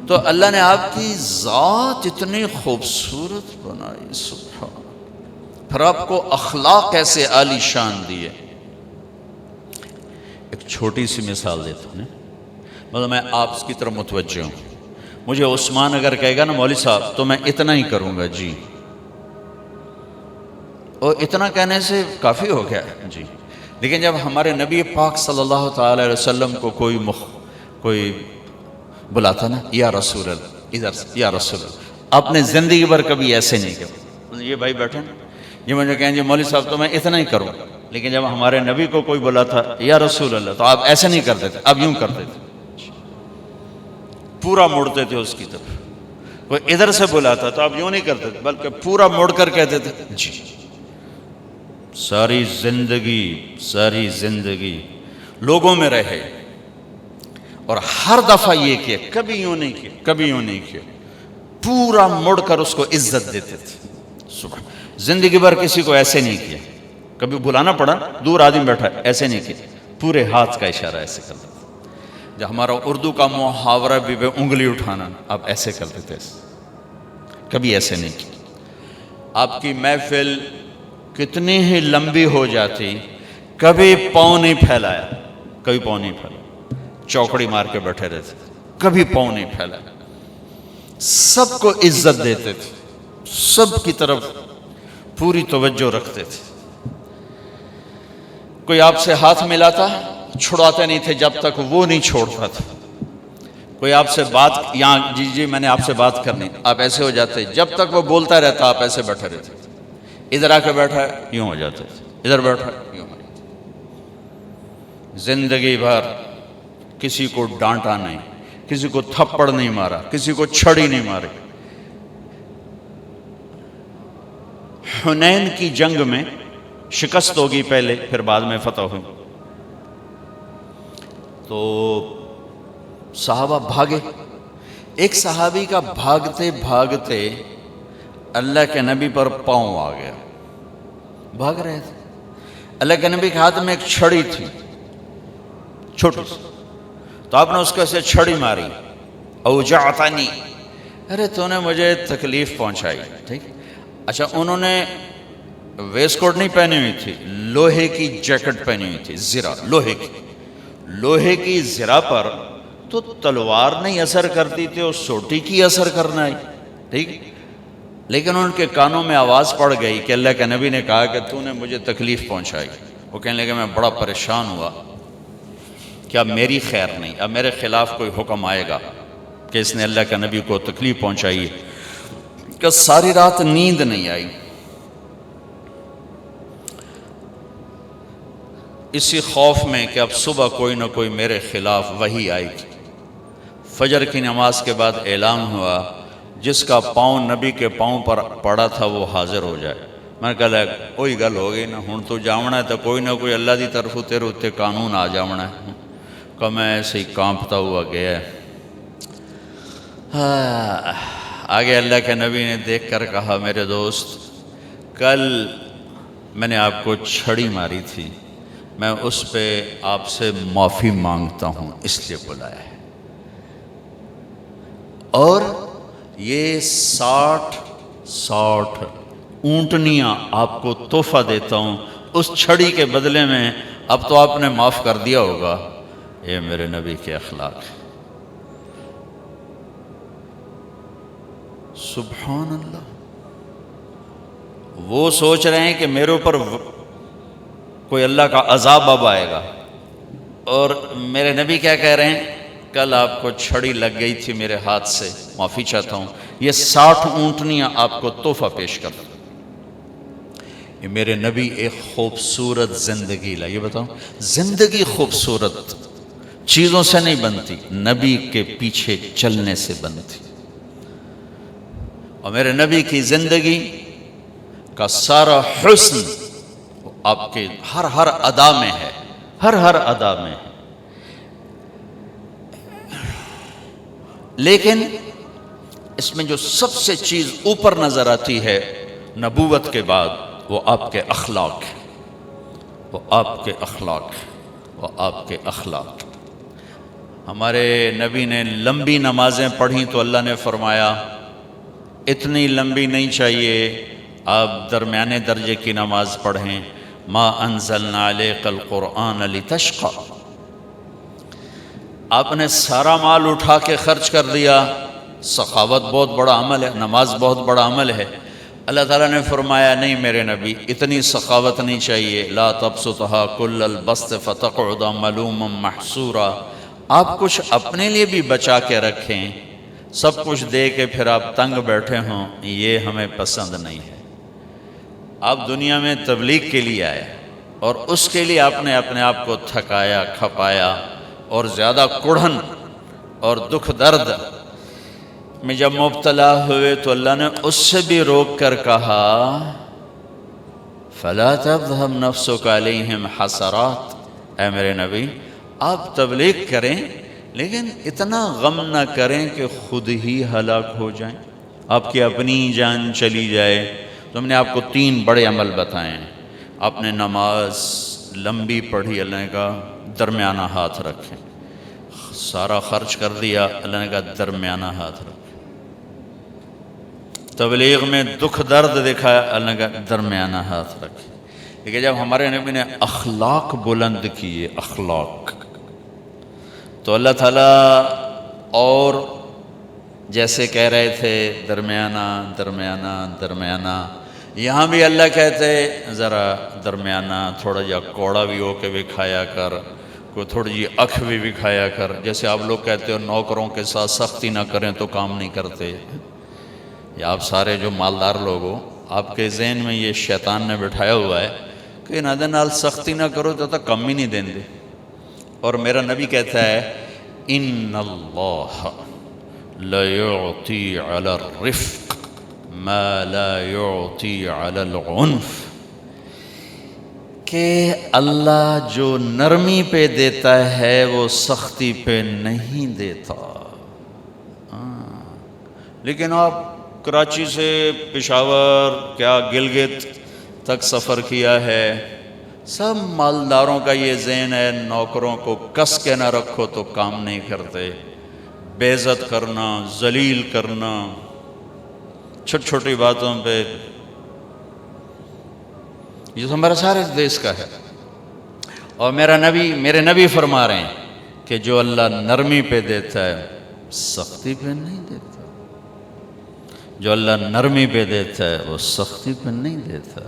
تو اللہ نے آپ کی ذات اتنی خوبصورت بنائی، سبحان، پھر آپ کو اخلاق ایسے عالی شان دیے۔ ایک چھوٹی سی مثال دیتا ہوں، مطلب میں آپ کی طرف متوجہ ہوں، مجھے عثمان اگر کہے گا نا مولوی صاحب تو میں اتنا ہی کروں گا جی، اور اتنا کہنے سے کافی ہو گیا جی۔ لیکن جب ہمارے نبی پاک صلی اللہ تعالی علیہ وسلم کو کوئی بلاتا نا، یا رسول اللہ، ادھر سے یا رسول اللہ، آپ نے زندگی بھر کبھی ایسے نہیں کیا۔ یہ بھائی بیٹھے نا، یہ مجھے کہیں جی مولوی صاحب تو میں اتنا ہی کروں، لیکن جب ہمارے نبی کو کوئی بلاتا یا رسول اللہ تو آپ ایسے نہیں کرتے تھے، آپ یوں کرتے تھے، پورا موڑتے تھے اس کی طرف۔ کوئی ادھر سے بلاتا تو آپ یوں نہیں کرتے تھے، بلکہ پورا موڑ کر کہتے تھے جی۔ ساری زندگی لوگوں میں رہے، اور ہر دفعہ یہ کیا، کبھی یوں نہیں کیا، پورا مڑ کر اس کو عزت دیتے تھے۔ سبحان، زندگی بھر کسی کو ایسے نہیں کیا، کبھی بلانا پڑا، دور آدمی بیٹھا ایسے نہیں کیا، پورے ہاتھ کا اشارہ ایسے کرتے تھے۔ جو ہمارا اردو کا محاورہ بھی بے انگلی اٹھانا، آپ ایسے کرتے تھے، کبھی ایسے نہیں کیا۔ آپ کی محفل کتنی ہی لمبی ہو جاتی، کبھی پاؤں نہیں پھیلایا، چوکڑی مار کے بیٹھے رہتے، کبھی پاؤں نہیں پھیلایا، سب کو عزت دیتے تھے، سب کی طرف پوری توجہ رکھتے تھے۔ کوئی آپ سے ہاتھ ملاتا، چھڑاتے نہیں تھے جب تک وہ نہیں چھوڑتا تھا۔ کوئی آپ سے بات، یہاں جی میں نے آپ سے بات کرنی، آپ ایسے ہو جاتے، جب تک وہ بولتا رہتا آپ ایسے بیٹھے رہتے۔ ادھر آ کے بیٹھا ہے یوں ہو جاتے، ادھر بیٹھا ہے یوں ہو جاتے۔ زندگی بھر کسی کو ڈانٹا نہیں، کسی کو تھپڑ نہیں مارا، کسی کو چھڑی نہیں ماری۔ حنین کی جنگ میں شکست ہوگی پہلے، پھر بعد میں فتح ہوئی، تو صحابہ بھاگے۔ ایک صحابی کا بھاگتے بھاگتے اللہ کے نبی پر پاؤں آ گیا، بھاگ رہے تھے، اللہ کے نبی کے ہاتھ میں ایک چھڑی تھی چھوٹی سی، تو آپ نے اس کو ایسے چھڑی ماری، اوجعتنی، ارے تو نے مجھے تکلیف پہنچائی، ٹھیک۔ اچھا، انہوں نے ویسٹ کوٹ نہیں پہنی ہوئی تھی، لوہے کی جیکٹ پہنی ہوئی تھی، زرہ لوہے کی زرہ پر تو تلوار نہیں اثر کرتی تھی، اور سوٹی کی اثر کرنا ہے، ٹھیک۔ لیکن ان کے کانوں میں آواز پڑ گئی کہ اللہ کے نبی نے کہا کہ تو نے مجھے تکلیف پہنچائی۔ وہ کہنے لگے میں بڑا پریشان ہوا کہ اب میری خیر نہیں، اب میرے خلاف کوئی حکم آئے گا کہ اس نے اللہ کے نبی کو تکلیف پہنچائی ہے، کہ ساری رات نیند نہیں آئی۔ اسی خوف میں کہ اب صبح کوئی نہ کوئی میرے خلاف وحی آئے گی۔ فجر کی نماز کے بعد اعلان ہوا جس کا پاؤں نبی کے پاؤں پر پڑا تھا وہ حاضر ہو جائے۔ میں نے کہا کوئی گل ہو گئی نا، ہوں تو جاونا ہے تو کوئی نہ کوئی اللہ دی طرف تیرے اتنے قانون آ جاونا ہے۔ کہ میں ایسے ہی کانپتا ہوا گیا، آگے اللہ کے نبی نے دیکھ کر کہا میرے دوست، کل میں نے آپ کو چھڑی ماری تھی، میں اس پہ آپ سے معافی مانگتا ہوں، اس لیے بلایا ہے، اور یہ 60 اونٹنیاں آپ کو تحفہ دیتا ہوں اس چھڑی کے بدلے میں، اب تو آپ نے معاف کر دیا ہوگا۔ یہ میرے نبی کے اخلاق ہے، سبحان اللہ۔ وہ سوچ رہے ہیں کہ میرے اوپر کوئی اللہ کا عذاب اب آئے گا، اور میرے نبی کیا کہہ رہے ہیں، کل آپ کو چھڑی لگ گئی تھی میرے ہاتھ سے، معافی چاہتا ہوں، یہ 60 اونٹنیاں آپ کو تحفہ پیش کرتا ہوں۔ یہ میرے نبی ایک خوبصورت زندگی لا۔ یہ بتاؤ، زندگی خوبصورت چیزوں سے نہیں بنتی، نبی کے پیچھے چلنے سے بنتی۔ اور میرے نبی کی زندگی کا سارا حسن آپ کے ہر ادا میں ہے، ہر ادا میں ہے۔ لیکن اس میں جو سب سے چیز اوپر نظر آتی ہے نبوت کے بعد، وہ آپ کے اخلاق ہیں، وہ آپ کے اخلاق ہیں، وہ آپ کے اخلاق۔ ہمارے نبی نے لمبی نمازیں پڑھیں تو اللہ نے فرمایا اتنی لمبی نہیں چاہیے، آپ درمیانے درجے کی نماز پڑھیں۔ ما انزلنا علیک القرآن لتشقی، آپ نے سارا مال اٹھا کے خرچ کر دیا، سخاوت بہت بڑا عمل ہے، نماز بہت بڑا عمل ہے۔ اللہ تعالیٰ نے فرمایا نہیں میرے نبی، اتنی سخاوت نہیں چاہیے، لا تبسطها کل البسط فتقعد ملوما محسورا، آپ کچھ اپنے لیے بھی بچا کے رکھیں، سب کچھ دے کے پھر آپ تنگ بیٹھے ہوں، یہ ہمیں پسند نہیں ہے۔ آپ دنیا میں تبلیغ کے لیے آئے اور اس کے لیے آپ نے اپنے آپ کو تھکایا کھپایا، اور زیادہ کڑھن اور دکھ درد میں جب مبتلا ہوئے تو اللہ نے اس سے بھی روک کر کہا فَلَا تَذْهَبْ نَفْسُكَ عَلَيْهِمْ حَسَرَاتٍ، اے میرے نبی آپ تبلیغ کریں لیکن اتنا غم نہ کریں کہ خود ہی ہلاک ہو جائیں، آپ کی اپنی جان چلی جائے۔ تو ہم نے آپ کو 3 بڑے عمل بتائے ہیں۔ آپ نے نماز لمبی پڑھی، اللہ نے کہا درمیانہ ہاتھ رکھیں، سارا خرچ کر دیا، اللہ نے کہا درمیانہ ہاتھ رکھیں، تبلیغ میں دکھ درد دکھایا، اللہ نے کہا درمیانہ ہاتھ رکھیں۔ لیکن جب ہمارے نبی نے اخلاق بلند کیے، اخلاق، تو اللہ تعالیٰ اور جیسے کہہ رہے تھے درمیانہ درمیانہ درمیانہ، یہاں بھی اللہ کہتے ذرا درمیانہ، تھوڑا جا کوڑا بھی ہو کے بھی کھایا کر، کوئی تھوڑی جی اکھ بھی کھایا کر۔ جیسے آپ لوگ کہتے ہو نوکروں کے ساتھ سختی نہ کریں تو کام نہیں کرتے، یا آپ سارے جو مالدار لوگ ہو، آپ کے ذہن میں یہ شیطان نے بٹھایا ہوا ہے کہ نادے نال سختی نہ کرو تو کم ہی نہیں دیں دے۔ اور میرا نبی کہتا ہے ان اللہ لَيُعْطِي عَلَى الرِّفْقِ مَا لَا يُعْطِي عَلَى الْعُنْفِ، کہ اللہ جو نرمی پہ دیتا ہے وہ سختی پہ نہیں دیتا۔ لیکن آپ کراچی سے پشاور کیا گلگت تک سفر کیا ہے، سب مالداروں کا یہ ذہن ہے نوکروں کو کس کے نہ رکھو تو کام نہیں کرتے، بے عزت کرنا، ذلیل کرنا، چھوٹی چھوٹی باتوں پہ، یہ تو ہمارا سارے دیش کا ہے۔ اور میرے نبی فرما رہے ہیں کہ جو اللہ نرمی پہ دیتا ہے سختی پہ نہیں دیتا، جو اللہ نرمی پہ دیتا ہے وہ سختی پہ نہیں دیتا۔